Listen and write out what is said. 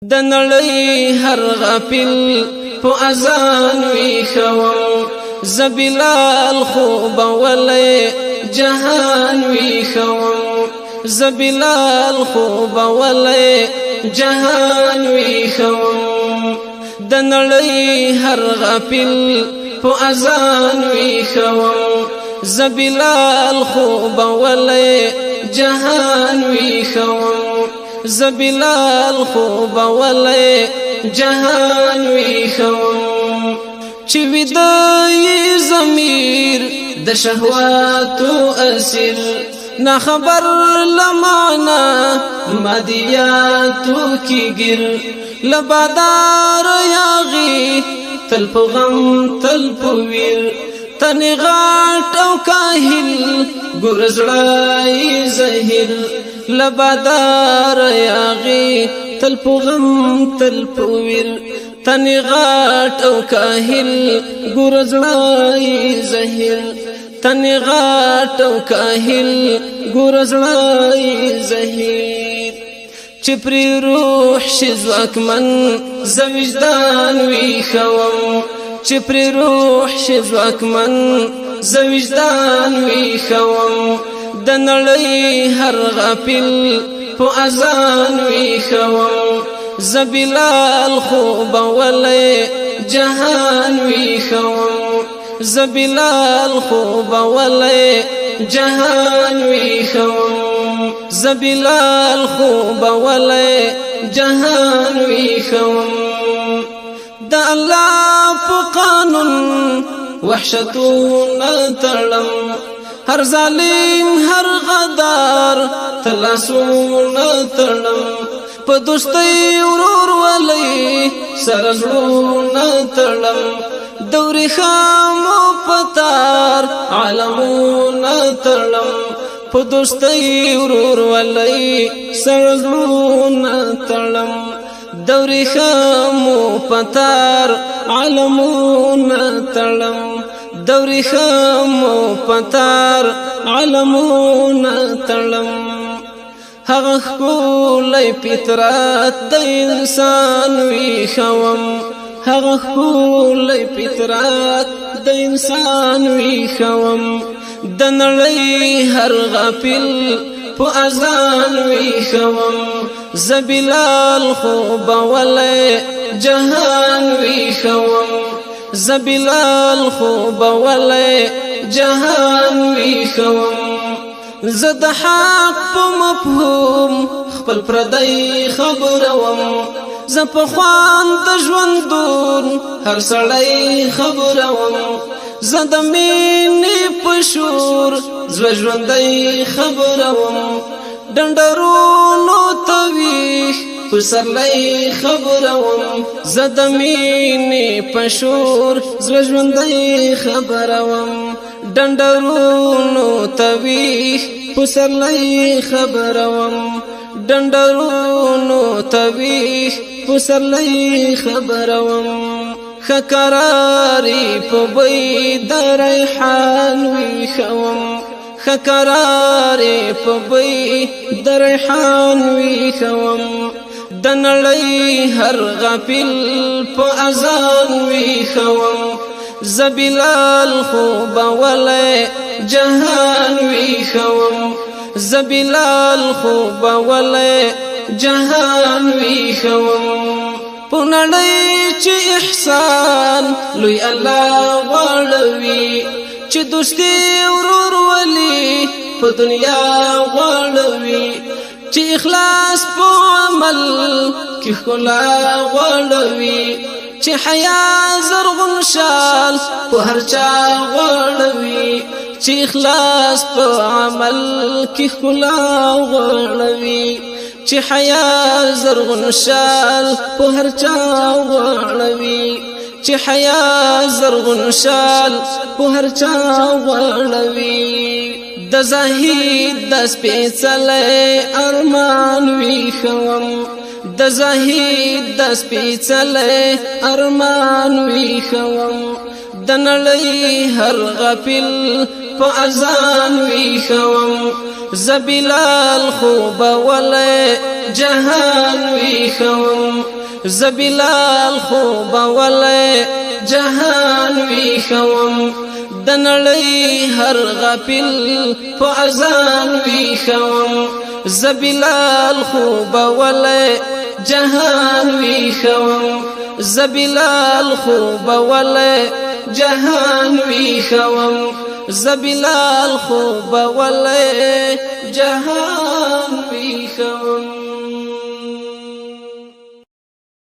د نړۍ هر غافل په اذان ویښوم زه بلال خوب ولې جهان ویښوم زه بلال خوب ولې جهان ویښوم د نړۍ هر غافل په اذان ویښوم زه بلال خوب ولې جهان ویښوم زه بلال خوب ولې جهان ویښوم چې ویده ضمیر د شهواتو اسیر نه خبر لمانا مادیاتو کې ګر لبادار یاغي تل په غم تل په ویر تنی غاټ او کاهل ګورزړای زهیر لبادار یاغي تل په غم تل په ویر تنی غاټ او کاهل ګورزړای زهیر تنی غاټ او کاهل ګورزړای زهیر چې پر روح شي ځواکمن زوجدان ویښوم چې پر روح شي ځواکمن زوجدان ویښوم د نړۍ هر غافل په اذان ویښوم زه بلال خوب ولې جهان ویښوم زه بلال خوب ولې جهان ویښوم زه بلال خوب ولې جهان ویښوم د الله په قانون وحشتونه تړم هر ظالم هر غدار تلاسونه تړم په دوستۍ ورور ولې سره زړونه تړم دوري خامو پتار عالمونه تړم په دوستۍ ورور ولې سره زړونه تړم دوري خامو پتار عالمونه تړم دوري خامو پتار عالمونه تړم هغه ښکلی فطرت د انسان ویښوم هغه ښکلی فطرت د انسان ویښوم د نړۍ هر غافل په اذان ویښوم زه بلال خوب ولې جهان ویښوم زه بلال خوب ولې جهان ویښوم زه د حق په مفهوم خپل پردی خبروم زه په خوان د ژوندون هر سړی خبروم زه د مینې په شور زړه ژوندی خبروم ډنډرونو تویښ په سرلی خبروم زه د مینې په شور زړه ژوندی خبروم ډنډرونو تویښ په سرلی خبروم ډنډرونو تویښ په سرلی خبروم ښه کراري په بوی د ریحان ویښوم ښه کراري په بوی د ریحان ویښوم د نړۍ هر غافل په اذان ویښوم زه بلال خوب ولې جهان ویښوم زه بلال خوب ولې جهان ویښوم په نړۍ چې احسان لوی الله غواړوي چې دوستي ورور ولي په دنیا غواړوي چې اخلاص په عمل کې ښکلا غواړوي چې حیا زرغون شال په هر چا غواړوي چې اخلاص په عمل کې ښکلا غواړوي چې حیا زرغون شال په هر چا غواړوي چې حیا زرغون شال په هر چا غواړوي د زاهد د سپېڅلې ارمان ویښوم د زاهد د سپېڅلې ارمان ویښوم د نړۍ هر غافل په اذان ویښوم زه بلال خوب ولې جهان ویخوم زبلال خوب ولې جهان ویخوم د نړۍ هر غافل په اذان ویخوم زبلال خوب ولې جهان ویخوم زبلال خوب ولې جهان ویخوم زبلال خوب ولې جهان ویخوم